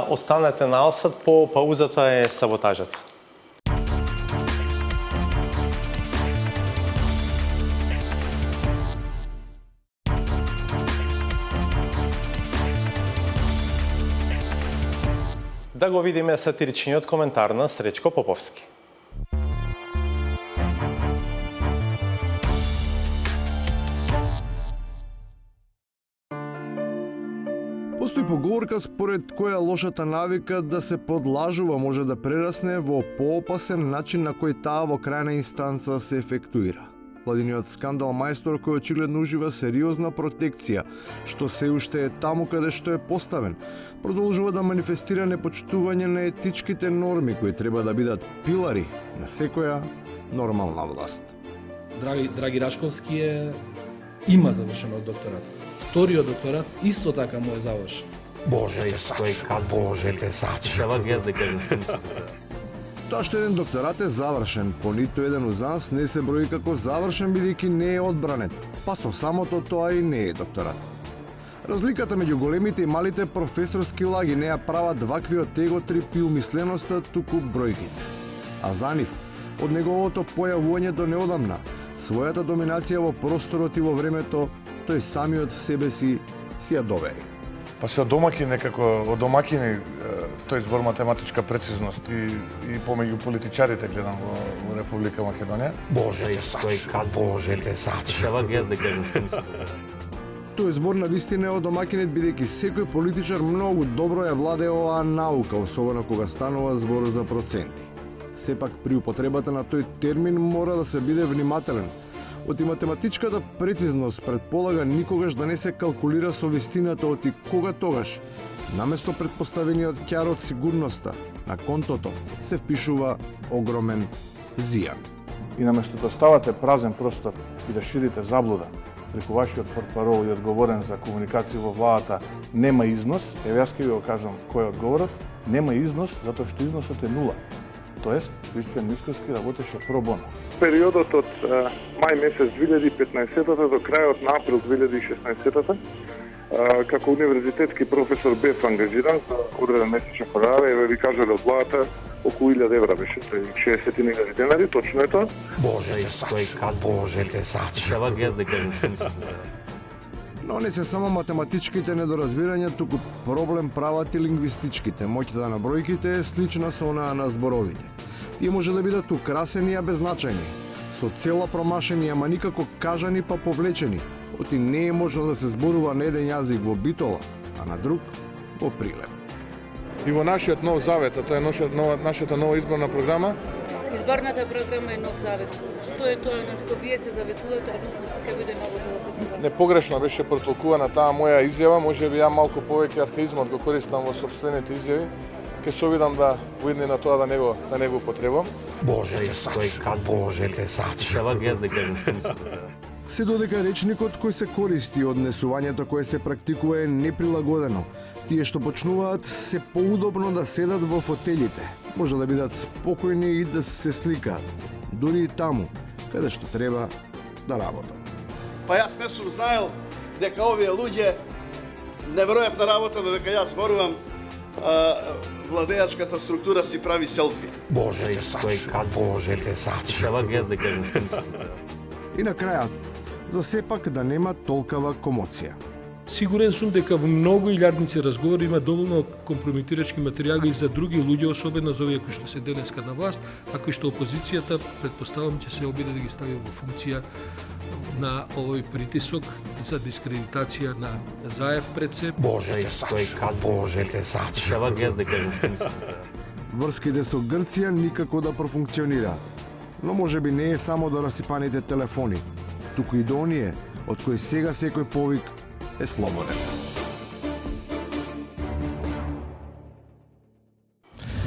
Останете на Алсат, по паузата е саботажата. Да го видиме сатиричниот коментар на Сречко Поповски. Постои поговорка според која лошата навика да се подлажува може да прерасне во поопасен начин на кој таа во крајна инстанца се ефектуира. Владиниот скандал мајстор кој очигледно ужива сериозна протекција, што се уште е таму каде што е поставен, продолжува да манифестира непочитување на етичките норми кои треба да бидат пилари на секоја нормална власт. Драги Рашковски има завршено докторат. Вториот докторат исто така му е завршен. Боже те сачи. Тоа што еден докторат е завршен, по ниту еден узанс не се брои како завршен бидејќи не е одбранет, па со самото тоа и не е докторат. Разликата меѓу големите и малите професорски лаги не ја прават ваквиот теготрип и умисленоста, туку бројките. а за нив, од неговото појавување до неодамна, својата доминација во просторот и во времето, тој самиот себе си ја довери. Па се од домаќини некако, од домаќини тој збор математичка прецизност и помеѓу политичарите гледам во Република Македонија. Боже те сачу, Боже те сачу. Тој збор на вистина е од домаќинит, бидејќи секој политичар многу добро ја владее оваа наука, особено кога станува збор за проценти. Сепак при употребата на тој термин мора да се биде внимателен. Оти математичката прецизност предполага никогаш да не се калкулира со вистината оти кога тогаш. Наместо предпоставениот ќар од сигурноста, на контото се впишува огромен зијан. И наместо да ставате празен простор и да ширите заблуда, преку вашиот портпарол и одговорен за комуникација во владата нема износ, еве јас ќе ви го кажам кој е одговорот, нема износ затоа што износот е нула. Тоест, Христијан Мицкоски работеше про боно. Периодот од мај месец 2015 до крајот на април 2016 како универзитетски професор бев ангажиран за одреден месечен хонорар, еве ви кажале од владата околу 1000 евра беше, тој 60.000 денари, точно е тоа. Боже те сачу, Боже те сачу. Но не се само математичките недоразбирања, туку проблем прават и лингвистичките. Моќта на бројките е слична со онаа на зборовите. Тие може да бидат украсени, а беззначајни, со цела промашени, ама никако кажани па повлечени. Оти не е можно да се зборува на еден јазик во Битола, а на друг во Прилеп. И во нашиот нов завет, а тоа е нашата нова изборна програма, Изборната програма е нов завет. Што е тоа на што вие се заветувате, односно што ќе биде новото во сетивата? непогрешно беше протолкувана таа моја изјава, можеби ја малку повеќе архаизмот го користам во сопствените изјави. Ќе се обидам да во иднина тоа да не го потребам. Боже те сачу, Боже те сачу. Се додека речникот кој се користи од однесувањето кое се практикува е неприлагодено, тие што почнуваат се поудобно да седат во фотелите, може да бидат спокојни и да се сликаат, дури и таму, каде што треба да работат. Па јас не сум знаел дека овие луѓе неверојатна работа додека јас зборувам, владеачката структура си прави селфи. Боже те сачу, Боже те сачу. И на крајот, за сепак да нема толкава комоција. Сигурен сум дека во многу илјадници разговори има доволно компрометирачки материјали и за други луѓе, особено за овие кои што се денеска на власт, а кои што опозицијата, предпоставам, ќе се обиде да ги стави во функција на овој притисок за дискредитација на Заев пред се. Боже те сачу, Боже те сачу. Врските со Грција никако да профункционираат. Но можеби не е само до расипаните телефони, туку и до оние од кои сега секој повик е слободен.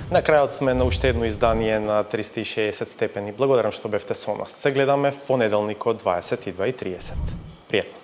На крајот сме на уште едно издание на 360 степени. Благодарам што бевте со нас. Се гледаме в понеделник од 22:30. Пријатно.